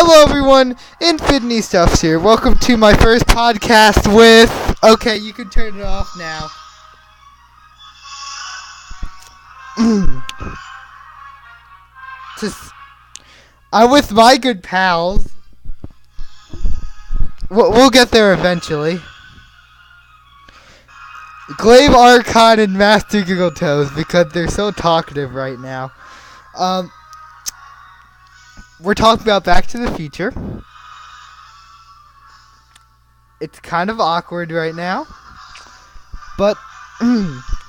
Hello everyone, Infinity Stuffs here. Welcome to my first podcast with... Okay, you can turn it off now. I'm with my good pals. We'll get there eventually. Glavie, Archon, and Master Giggle because they're so talkative right now. We're talking about Back to the Future. It's kind of awkward right now, but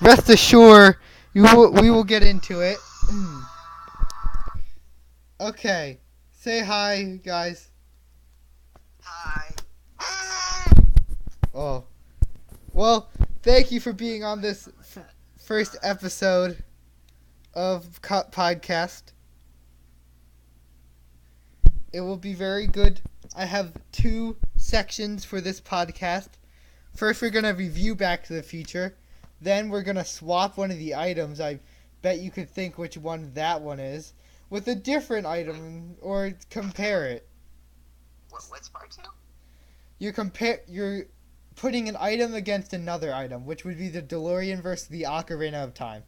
rest assured, we will get into it. Okay, say hi, guys. Hi. Oh, well, thank you for being on this first episode of podcast. It will be very good. I have two sections for this podcast. First, we're going to review Back to the Future. Then we're going to swap one of the items. I bet you could think which one that one is with a different item or compare it. What's part two? You're putting an item against another item, which would be the DeLorean versus the Ocarina of Time.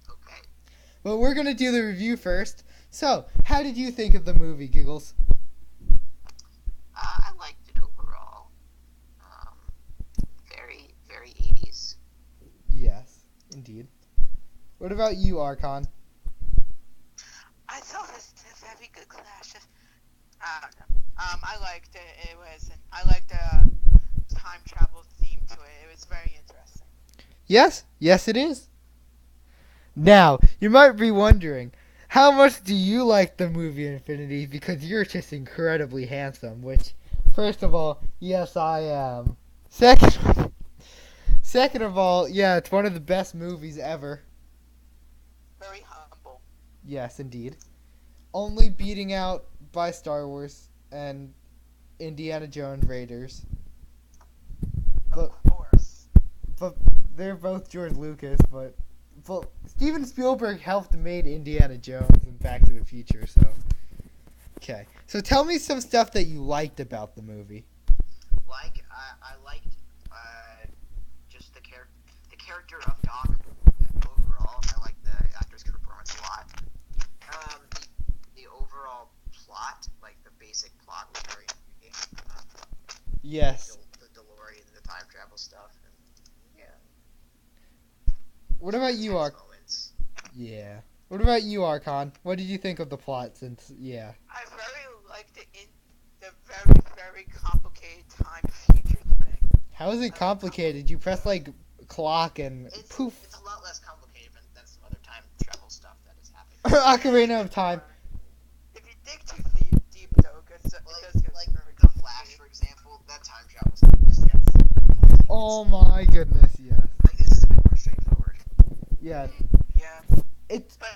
Okay. But we're going to do the review first. So, how did you think of the movie, Giggles? I liked it overall. Very, very 80s. Yes, indeed. What about you, Archon? I thought this very good clash of... I don't know. I liked it. I liked the time travel theme to it. It was very interesting. Yes, it is. Now, you might be wondering, how much do you like the movie Infinity? Because you're just incredibly handsome, which, first of all, yes, I am. Second of all, yeah, it's one of the best movies ever. Very humble. Yes, indeed. Only beating out by Star Wars and Indiana Jones Raiders. Of course. But they're both George Lucas, but Steven Spielberg helped make Indiana Jones and Back to the Future, so... Okay. So tell me some stuff that you liked about the movie. I liked just the character of Doc overall. I liked the actor's performance a lot. The overall plot, like the basic plot, was very intriguing. Yes. The DeLorean, the time travel stuff, and yeah. What about you, Archon? Yeah. What about you, Archon? What did you think of the plot? Yeah. I very liked the very, very complicated time future thing. How is it complicated? You press like clock and poof. It's a lot less complicated than some other time travel stuff that has happened. Ocarina of Time. If you dig too deep though, it does get like very the Flash, for example, that time travel stuff just gets. Oh my goodness, yes. Like this is a bit more straightforward. Yeah. Yeah. It's But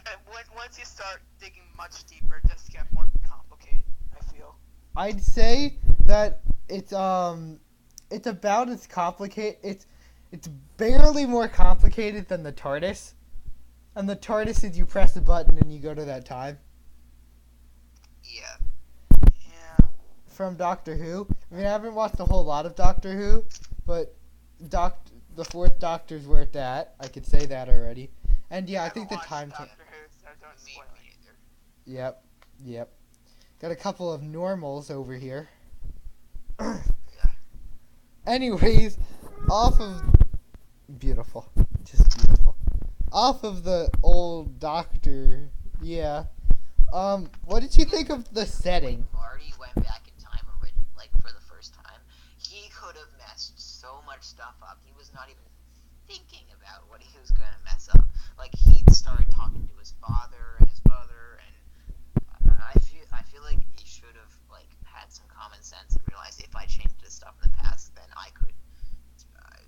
once you start digging much deeper, it does get more complicated, I feel. I'd say that it's about as complicated. It's barely more complicated than the TARDIS. And the TARDIS is you press a button and you go to that time. Yeah. Yeah. From Doctor Who. I mean, I haven't watched a whole lot of Doctor Who, but the fourth Doctor's where it's at. I could say that already. And yeah, I think the time... Doctor Who, so don't spoil it. Yep. Got a couple of normals over here. Anyways, off of... Beautiful. Just beautiful. Off of the old Doctor, yeah. What did you think of the setting? Marty went back in time, like for the first time. He could have messed so much stuff up. He was not even thinking about what he was going to mess up. Like he started talking to his father and his mother, and I feel like he should have like had some common sense and realized if I changed this stuff in the past, then I could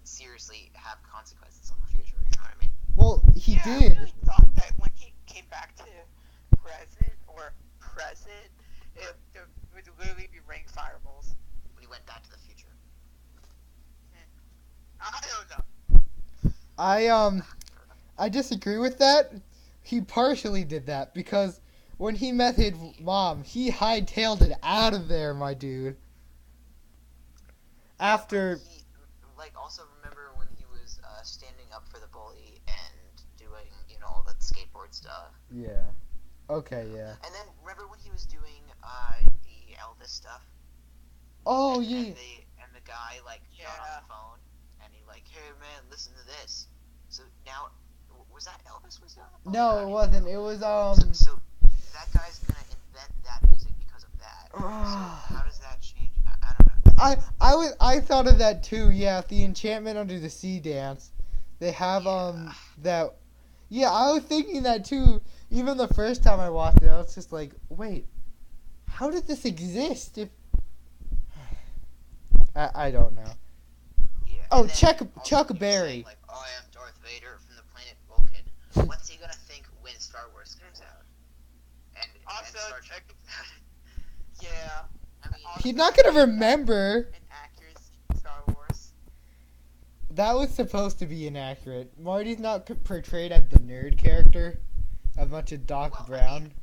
seriously have consequences in the future. You know what I mean? Well, he did. I really thought that when he came back to present, it would literally be raining fireballs. When he went back to the future. I don't know. I disagree with that. He partially did that because when he met his mom, he hightailed it out of there, my dude. After, He, like, also remember when he was standing up for the bully and doing, all that skateboard stuff. yeah, okay, yeah. And then remember when he was doing the Elvis stuff? Oh and, yeah, and the guy like got on the phone and he like, hey man, listen to this. So now, was that Elvis was doing the phone? no, it wasn't. It was So that guy's gonna invent that music because of that. So how does that change? I don't know. I thought of that too. Yeah, the Enchantment Under the Sea dance. They have that. Yeah, I was thinking that too. Even the first time I watched it, I was just like, wait, how did this exist? If I don't know. Yeah. Oh, And then Chuck also he was Berry. saying, like, I am Darth Vader from the planet Vulcan. What's he gonna think when Star Wars comes out? And Also, Star Trek comes out. yeah. I mean, He's not gonna remember. Inaccuracy in Star Wars. That was supposed to be inaccurate. Marty's not portrayed as the nerd character as much as Doc Well, I Brown. mean,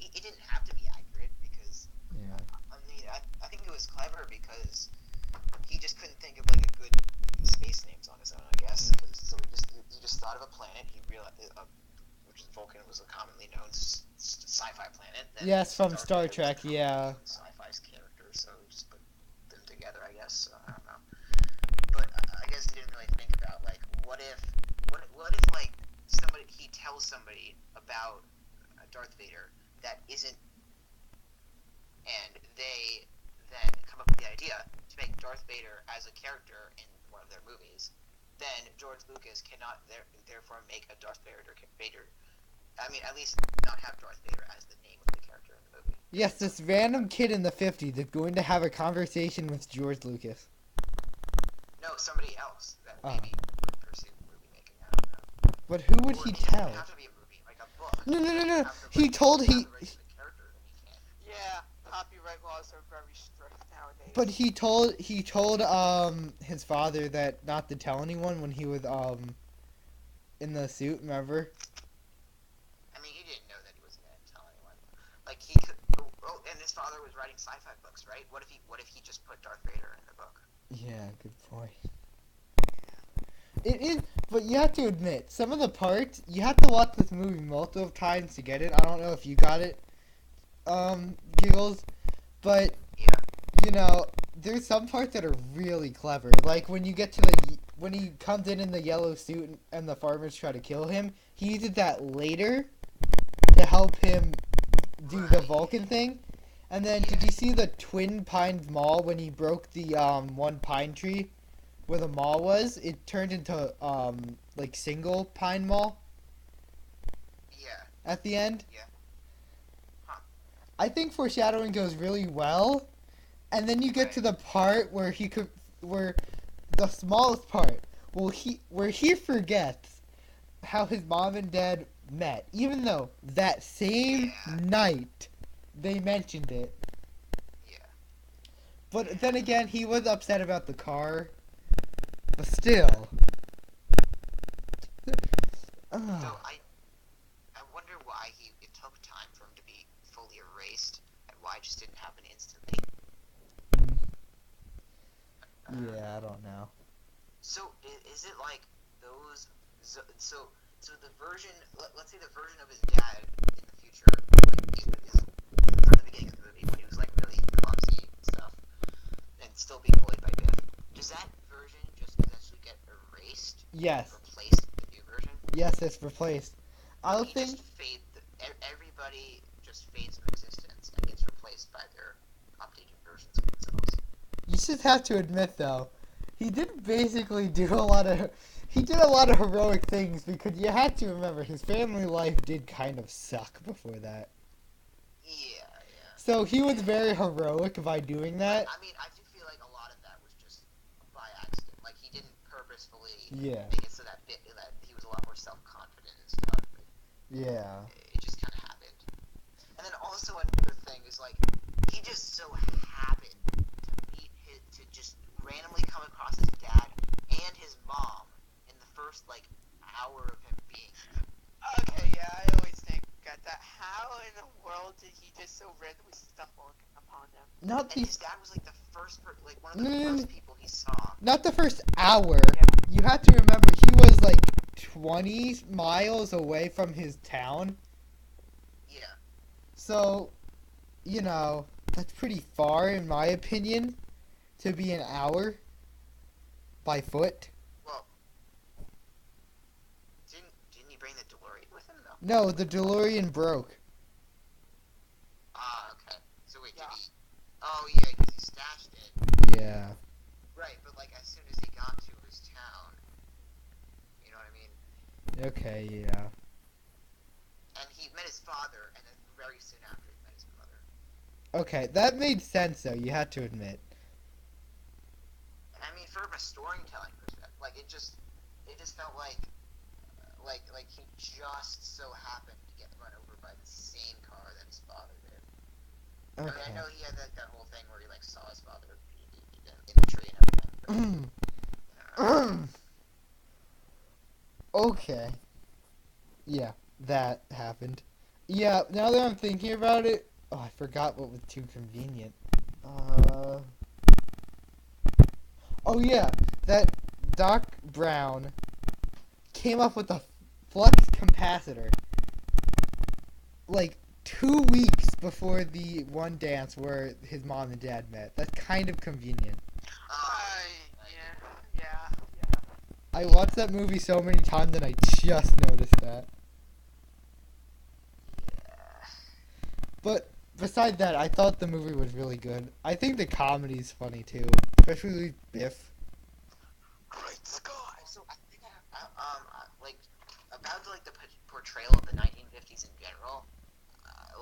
it didn't have to be accurate because Yeah. I think it was clever because he just couldn't think of like a good space names on his own, I guess. So he just thought of a planet. He realized which is Vulcan was a commonly known sci-fi planet. Yes, from Star Trek. Yeah. Sci-fi's character, so he just put them together, I guess. I don't know, but I guess he didn't really think about like what if like he tells somebody about Darth Vader that isn't, and they then come up with the idea to make Darth Vader as a character in one of their movies, then George Lucas cannot therefore make a Darth Vader. I mean, at least not have Darth Vader as the name of the character in the movie. Yes, this random kid in the 50s is going to have a conversation with George Lucas. No, somebody else that Oh. maybe would pursue movie making. I don't know. But who would Or he it doesn't tell? have to be a movie, like a book. No. Have to, He like, told have he. the rights to the character, then he can. Yeah, copyright laws are very strict nowadays. But he told his father that not to tell anyone when he was in the suit. Remember? I mean, he didn't know that he wasn't going to tell anyone. Like he could. Oh, and his father was writing sci-fi books, right? What if he just put Darth Vader in the book? Yeah, good point. It is, but you have to admit, some of the parts you have to watch this movie multiple times to get it. I don't know if you got it, Giggles, but Yeah. there's some parts that are really clever. Like when you get to when he comes in the yellow suit and the farmers try to kill him, he uses that later to help him do the Right. Vulcan thing. And then, did you see the Twin Pines Mall when he broke the one pine tree where the mall was? It turned into like single pine mall Yeah. at the end. Yeah. Huh. I think foreshadowing goes really well, and then you get to the part where where the smallest part, where he forgets how his mom and dad met, even though that same Yeah. night they mentioned it. Yeah. But then again, he was upset about the car. But still. So I wonder why it took time for him to be fully erased, and why it just didn't happen instantly. Yeah, I don't know. So is it like those? So the version, let's say the version of his dad in the future, like is from the beginning of the movie when he was like really clumsy and stuff, and still being bullied by Biff. Does that version just eventually get erased? Yes. Replaced with the new version? Yes, it's replaced. I He think. just everybody just fades from existence and gets replaced by their updated versions of themselves. You just have to admit, though, he did basically do a lot of. He did a lot of heroic things because you had to remember his family life did kind of suck before that. Yeah. So he was very heroic by doing that. I mean, I do feel like a lot of that was just by accident. Like he didn't purposefully Yeah. make it so that he was a lot more self-confident and stuff. Yeah. It just kind of happened. And then also another thing is like he just so happened to just randomly come across his dad and his mom in the first like hour of him being there. Okay, yeah, I always think at that. How in the world did he just so randomly stumble upon them? Not And the his dad was like the first, like one of No, the no, no. first people he saw. not the first hour. Yeah. You have to remember he was like 20 miles away from his town. Yeah. So, that's pretty far in my opinion to be an hour by foot. Well, didn't he bring the DeLorean with him though? No, the DeLorean broke. Ah, okay. So wait, Yeah. did he? Oh yeah, because he stashed it. Yeah. Right, but like as soon as he got to his town, you know what I mean? Okay, yeah. And he met his father, and then very soon after he met his mother. Okay, that made sense though, you had to admit. And I mean, from a storytelling perspective, like it just felt like he just so happened to get run over by the same car that his father did. I mean, I Okay. know he had that whole thing where he like saw his father in the tree and everything. But, Okay. Yeah, that happened. Yeah, now that I'm thinking about it, I forgot what was too convenient. Oh yeah, that Doc Brown came up with a flux capacitor like 2 weeks before the one dance where his mom and dad met. That's kind of convenient. Yeah. I watched that movie so many times and I just noticed that. yeah. But beside that, I thought the movie was really good. I think the comedy's funny too, especially Biff. Great Scott. Also, I think like about like the portrayal of the 1950s in general.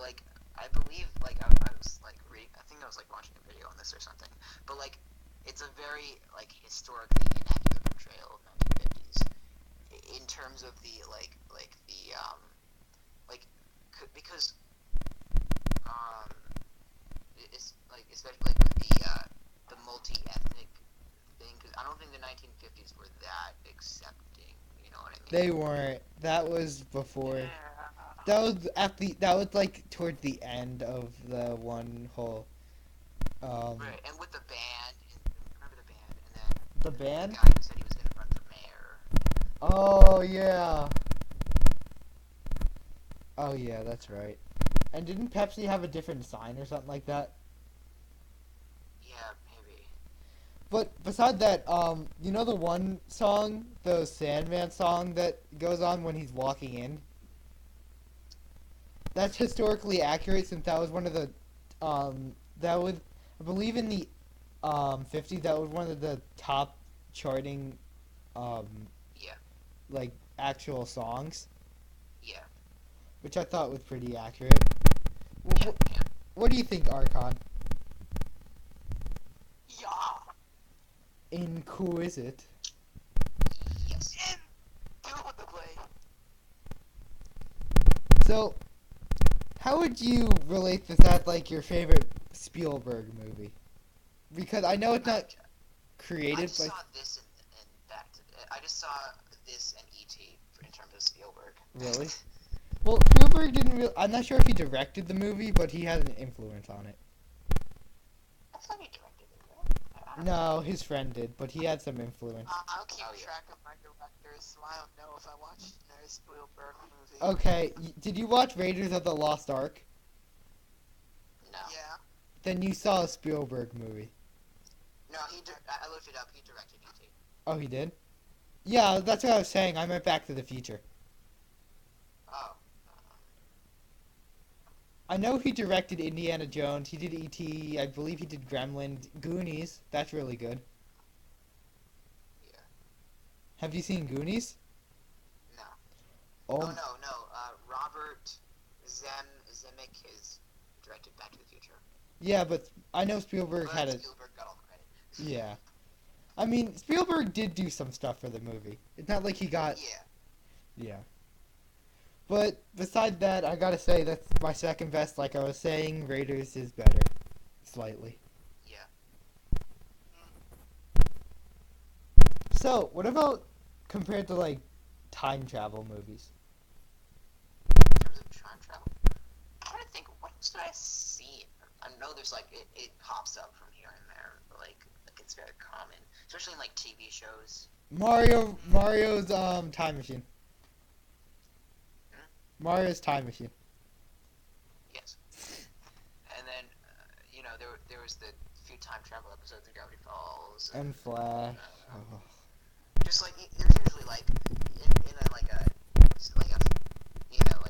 Like I believe, like I was like I think I was like watching a video on this or something. But like, it's a very like historically inaccurate portrayal of 1950s in terms of the because it's like especially like with the multi-ethnic thing, because I don't think the 1950s were that accepting. You know what I mean? They weren't. That was before. Yeah. That was like towards the end of the one whole. Right, and with the band, remember the band, and then The the band. guy who said he was gonna run for mayor. Oh yeah. Oh yeah, that's right. And didn't Pepsi have a different sign or something like that? Yeah, maybe. But beside that, the one song, the Sandman song that goes on when he's walking in? That's historically accurate since that was one of the, that was, I believe in the, 50s, that was one of the top charting, Yeah, like, actual songs, yeah, which I thought was pretty accurate. yeah, yeah. What do you think, Archon? Yeah. In Who Is It? Yes. Indubitably. So, how would you relate this as, like, your favorite Spielberg movie? Because I know it's not I created just by... saw this and I just saw this and E.T. in terms of Spielberg. Really? Well, Spielberg didn't really... I'm not sure if he directed the movie, but he had an influence on it. I thought he directed it, right? I don't know. No, his friend did, but he had some influence. I'll keep Oh, yeah. track of my directors, so I don't know if I watched another Spielberg movie. Okay, did you watch Raiders of the Lost Ark? No. Yeah. Then you saw a Spielberg movie. No, I looked it up. He directed E.T. Oh, he did? Yeah, that's what I was saying. I meant Back to the Future. Oh. I know he directed Indiana Jones. He did E.T. I believe he did Gremlins. Goonies. That's really good. Yeah. Have you seen Goonies? No. Oh, Oh, no. Robert Zemeckis has directed Back to the Future. yeah, but I know Spielberg But had a... Spielberg got all the credit. Yeah. I mean, Spielberg did do some stuff for the movie. It's not like he got... Yeah. Yeah. But besides that, I gotta say that's my second best. Like I was saying, Raiders is better. Slightly. Yeah. So, what about compared to, like, time travel movies? In terms of time travel, I So I see. I know there's like it pops up from here and there, but like it's very common, especially in like TV shows. Mario's time machine. Hmm? Mario's time machine. Yes. And then there was the few time travel episodes of Gravity Falls And Flash. uh, Oh. just like there's usually like in a like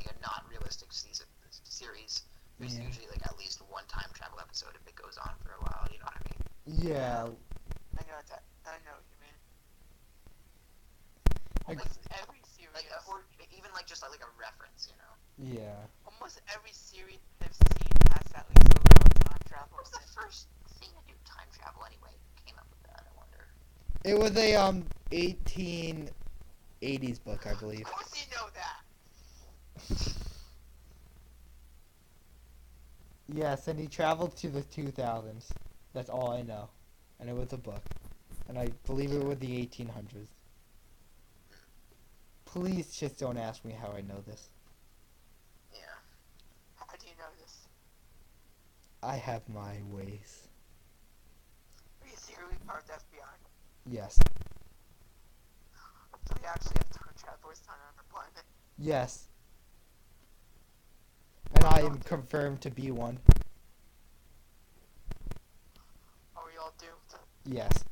a not realistic series. There's Yeah. usually like at least one time travel episode if it goes on for a while. You know what I mean? Yeah. I know what you mean. Like, Almost every series. Or even like just like a reference. yeah. Almost every series I've seen has at least a little time travel. What was the first thing to do time travel anyway? Came up with that, I wonder. It was a 1880s book, I believe. Of course you know that. Yes, and he traveled to the 2000s. That's all I know. And it was a book. And I believe it was the 1800s. Please just don't ask me how I know this. Yeah. How do you know this? I have my ways. Are you secretly part of the FBI? Yes. Do we actually have time travelers on our planet? Yes. And I am confirmed to be one. Are we all doomed? Yes.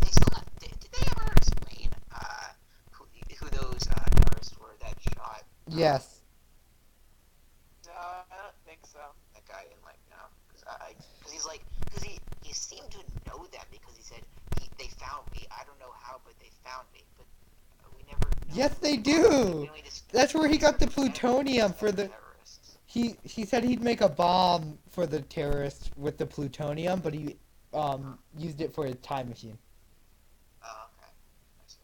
They still have. Did they ever explain who those terrorists were that shot Yes. No, I don't think so. that guy in because he seemed to know them because he said they found me. I don't know how, but they found me. But we never. Yes, they do. That's where he got the plutonium for the. terrorists. He said he'd make a bomb for the terrorists with the plutonium, but he used it for a time machine. Oh, okay. I see.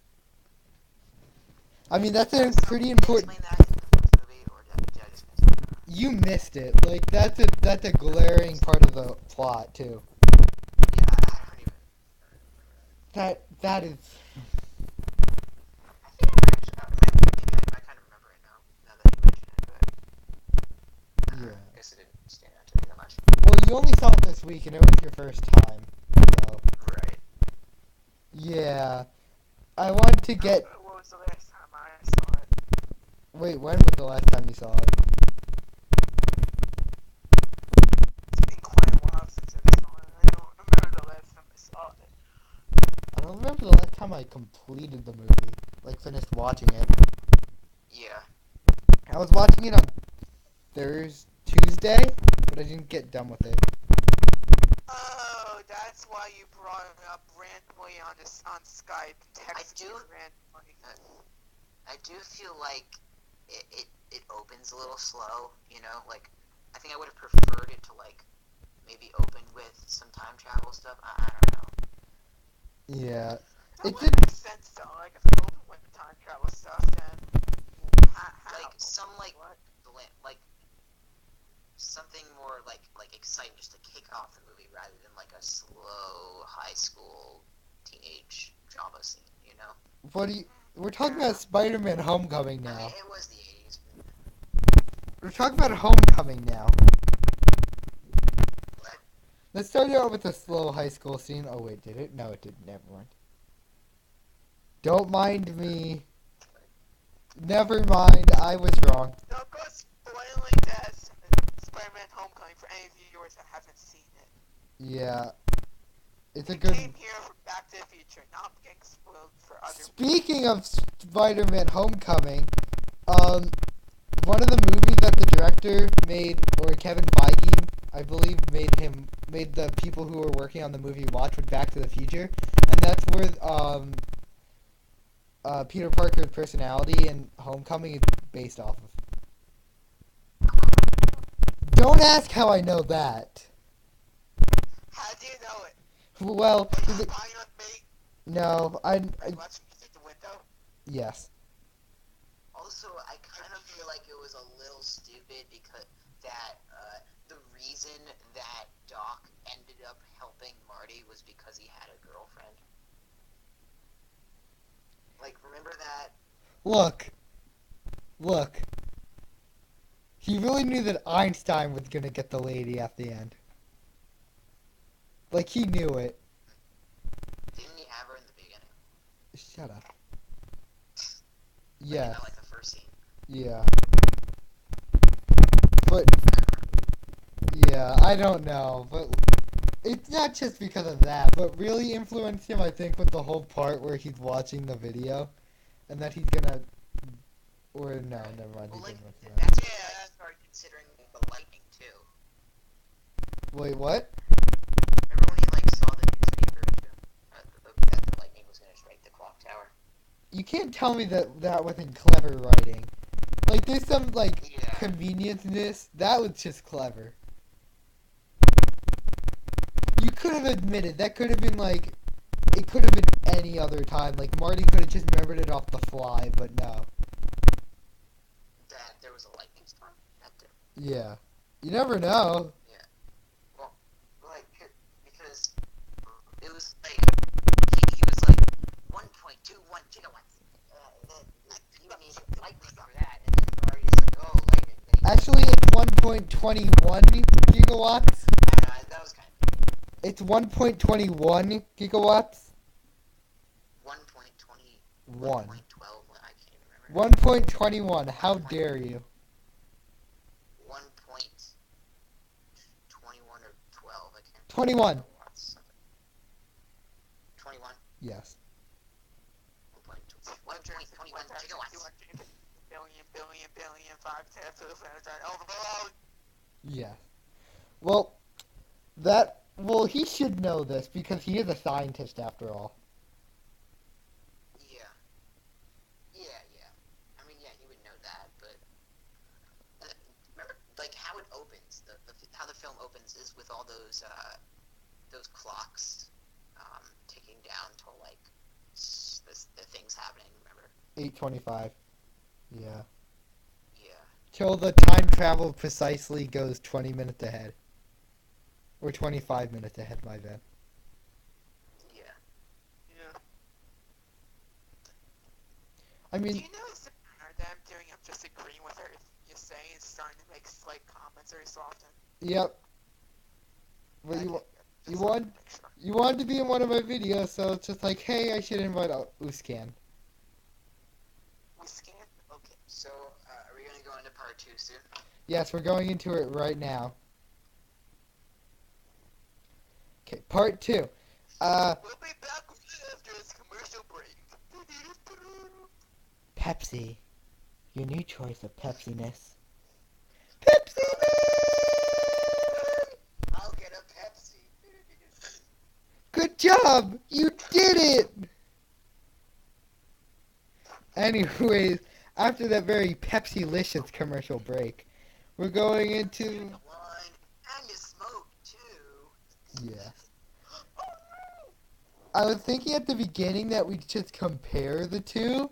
I mean, that's a pretty Did they important. explain that in the first movie, or did I just miss it? You missed it. Like that's a glaring part of the plot too. Yeah, I don't even. That is. I think I actually. Maybe I kind of remember it now that you mention it, but Yeah. I guess it didn't stand out to me that much. Well, you only saw it this week, and it was your first time, so Right. yeah. I want to get. What was the last time I saw it? Wait, when was the last time you saw it? It's been quite a while since I saw it. I don't remember the last time I saw it. I don't remember the last time I completed the movie, like finished watching it. Yeah. I was watching it on Tuesday, but I didn't get done with it. Oh, that's why you brought it up randomly on Skype. Text do- me randomly. I do feel like it opens a little slow, like I think I would have preferred it to like maybe open with some time travel stuff. I don't know. Yeah. That It would did. make sense though. Like if it opened with time travel stuff, then how? Like some like What? like something more like exciting just to kick off the movie rather than like a slow high school teenage drama scene. What do you? We're talking about Spider-Man: Homecoming I now. mean, it was the 80s. We're talking about Homecoming now. But Let's start out with a slow high school scene. Oh wait, did it? No, it didn't. Never mind. Don't mind me. Never mind. I was wrong. Don't go spoiling that Spider-Man: Homecoming for any viewers that haven't seen it. Yeah. It's a We good. came here from Back to the Future, not getting spoiled for other. Speaking of Spider-Man: Homecoming, one of the movies that the director made, or Kevin Feige, I believe, made the people who were working on the movie watch with Back to the Future, and that's where Peter Parker's personality in Homecoming is based off of. Don't ask how I know that. How do you know it? Well, Are you spying on me? no, Are you watching me through the window? yes. also, I kind of feel like it was a little stupid because that the reason that Doc ended up helping Marty was because he had a girlfriend. Like, remember that? Look, He really knew that Einstein was gonna get the lady at the end. Like, he knew it. Didn't he have her in the beginning? Shut up. Like, Yes. not like the first scene. Yeah. But, yeah, I don't know. But it's not just because of that. But really influenced him, I think, with the whole part where he's watching the video. And that he's gonna... Or, no, never mind. Well, He like, didn't watch that. that's when he like, started considering the lightning too. Wait, what? Remember when he like saw the newspaper too? That the lightning was gonna strike the clock tower. You can't tell me that that wasn't clever writing. Like, there's some, like, Yeah. convenience in this. That was just clever. You could have admitted, that could have been, like, it could have been any other time. Like, Marty could have just remembered it off the fly, but no. That there was a lightning storm. That too. Yeah. You never know. Well, like because it was like he was like 1.21 gigawatts. You need lightning for that, and then Marty's like, oh, lightning. Actually, it's 1.21 gigawatts. That was kind of It's 1.21 gigawatts. 1.20. 1. 1.12. I can't even remember. 1.21. How dare you? 1.21 or 12. I can't. 21. Gigawatts. 21. Yes. 1.21 gigawatts. Billion, 5 to the overall. Yes. Well, well, he should know this because he is a scientist after all. Yeah. I mean, yeah, he would know that, but remember, like how it opens, how the film opens is with all those clocks ticking down till like the things happening. Remember? 8:25. Yeah. Yeah. Till the time travel precisely goes 20 minutes ahead. Or 25 minutes ahead, my bad. Yeah. I Do mean, you notice that I'm doing? I'm just agreeing with her. You say it's starting to make slight comments every so often. yep. But Okay, you just want- wanted to make sure. you wanted to be in one of my videos, so it's just like, hey, I should invite Uscan. We scan. Okay. So, are we gonna go into part 2 soon? Yes, we're going into it right now. Okay, part 2. We'll be back after this commercial break. Pepsi. Your new choice of Pepsi-ness. Pepsi-ness! I'll get a Pepsi. Good job! You did it! Anyways, after that very Pepsi-licious commercial break, we're going into... Wine and you smoke too. Yeah. I was thinking at the beginning that we'd just compare the two.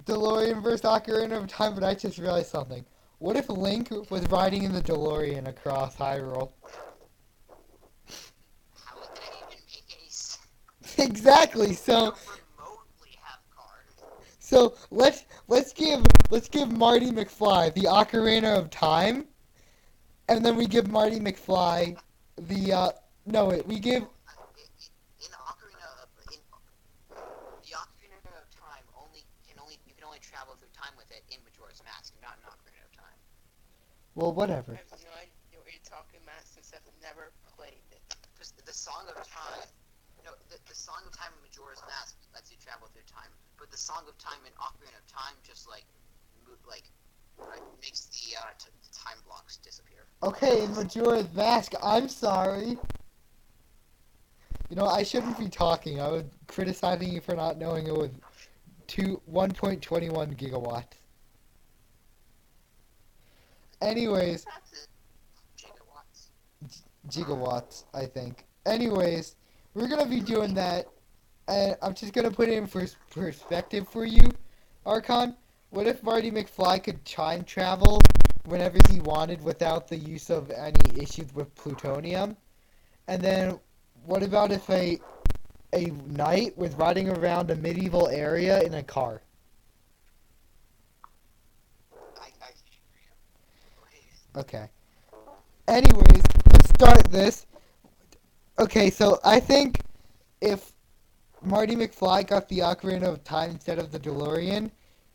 DeLorean versus Ocarina of Time, but I just realized something. What if Link was riding in the DeLorean across Hyrule? How would that even make any sense? Exactly. So Don't remotely have cars. let's give Marty McFly the Ocarina of Time, and then we give Marty McFly the we give In the Ocarina of Time you can only travel through time with it in Majora's Mask, not in Ocarina of Time. well whatever. I have no idea what you're talking about since I've never played it. Because the Song of Time, the Song of Time in Majora's Mask lets you travel through time, but the Song of Time in Ocarina of Time just makes the time blocks disappear. Okay, in Majora's Mask, I'm sorry. I shouldn't be talking. I was criticizing you for not knowing it was 1.21 gigawatts. Anyways, That's it. Gigawatts. gigawatts, I think. Anyways, we're gonna be doing that, and I'm just gonna put it in perspective for you, Archon. What if Marty McFly could time travel whenever he wanted without the use of any issues with plutonium? And then, what about if a knight was riding around a medieval area in a car? Okay. Anyways, let's start this. Okay, so I think if Marty McFly got the Ocarina of Time instead of the DeLorean,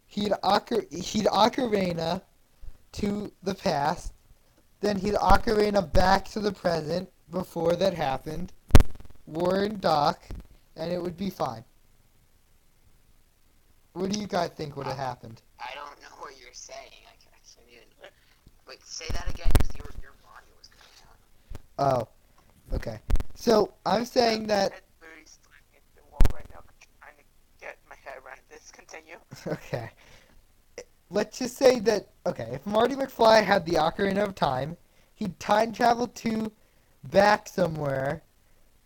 he'd Ocarina to the past, then he'd Ocarina back to the present before that happened, warn Doc, and it would be fine. What do you guys think would have happened? I don't know what you're saying. I can't even. Wait, say that again, because your audio was cutting out. Oh, okay. So I'm saying that. I'm literally slamming into the wall right now, trying to get my head around this. Continue. Okay. Let's just say that. Okay, if Marty McFly had the Ocarina of Time, he'd time travel to back somewhere,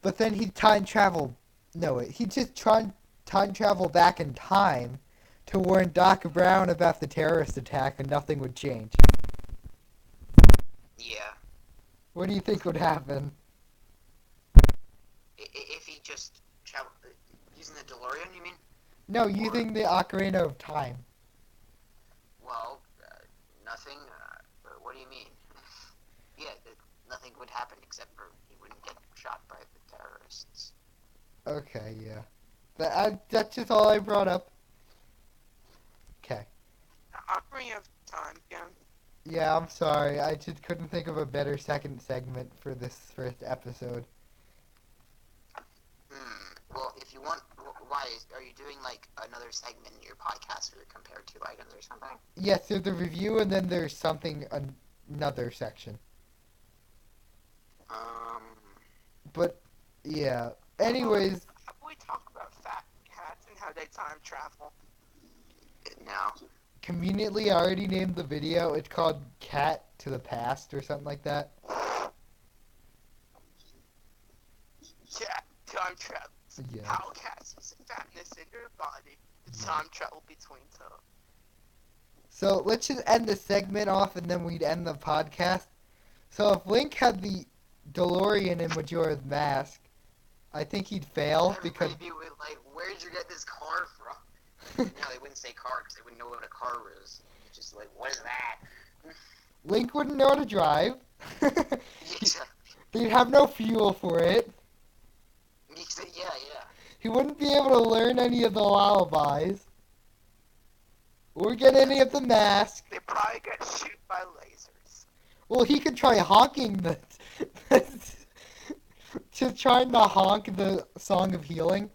but then he'd time travel. No, he'd just time travel back in time to warn Doc Brown about the terrorist attack, and nothing would change. Yeah. What do you think would happen? If he just traveled using the DeLorean, you mean? No, using the Ocarina of Time. Well, nothing. What do you mean? Yeah, nothing would happen except for he wouldn't get shot by the terrorists. Okay, yeah. That's just all I brought up. Okay. Ocarina of Time, yeah. Yeah, I'm sorry. I just couldn't think of a better second segment for this first episode. Well, if you want, why are you doing like another segment in your podcast where you compare two items or something? Yes, there's the review and then there's something, another section. But, yeah. Anyways. How about we talk about fat cats and how they time travel? No. Conveniently, I already named the video. It's called Cat to the Past or something like that. Yeah, time travel. Yeah. How cats use fatness in their body to time travel between them. So let's just end the segment off and then we'd end the podcast. So if Link had the DeLorean in Majora's Mask, I think he'd fail because... Everybody would like, where'd you get this car from? No, they wouldn't say car because they wouldn't know what a car is. It's just like, what is that? Link wouldn't know how to drive. Yeah. They'd have no fuel for it. Yeah. He wouldn't be able to learn any of the lullabies. Or get any of the masks. They probably get shoot by lasers. Well, he could try honking the... Just trying to honk the Song of Healing.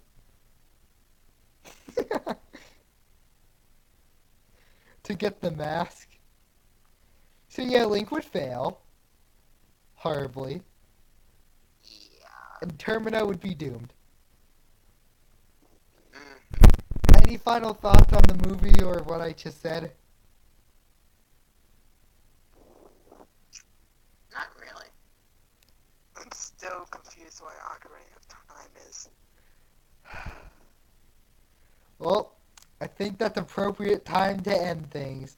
To get the mask. So yeah, Link would fail. Horribly. Yeah. And Termina would be doomed. Mm. Any final thoughts on the movie or what I just said? Not really. I'm still confused why Ocarina of Time is. Well, I think that's appropriate time to end things.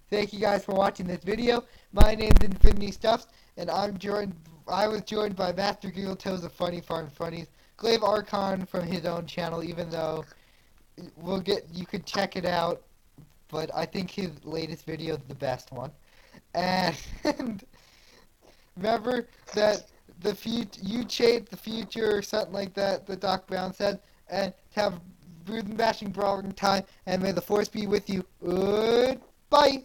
Thank you guys for watching this video. My name's Infinity Stuffs, and I was joined by Master Giggle Toes of Funny Farm Funnies, Glavie Archon from his own channel, even though you could check it out, but I think his latest video is the best one. And remember that you shape the future or something like that Doc Brown said, and have bruising bashing brawling time, and may the force be with you. Goodbye.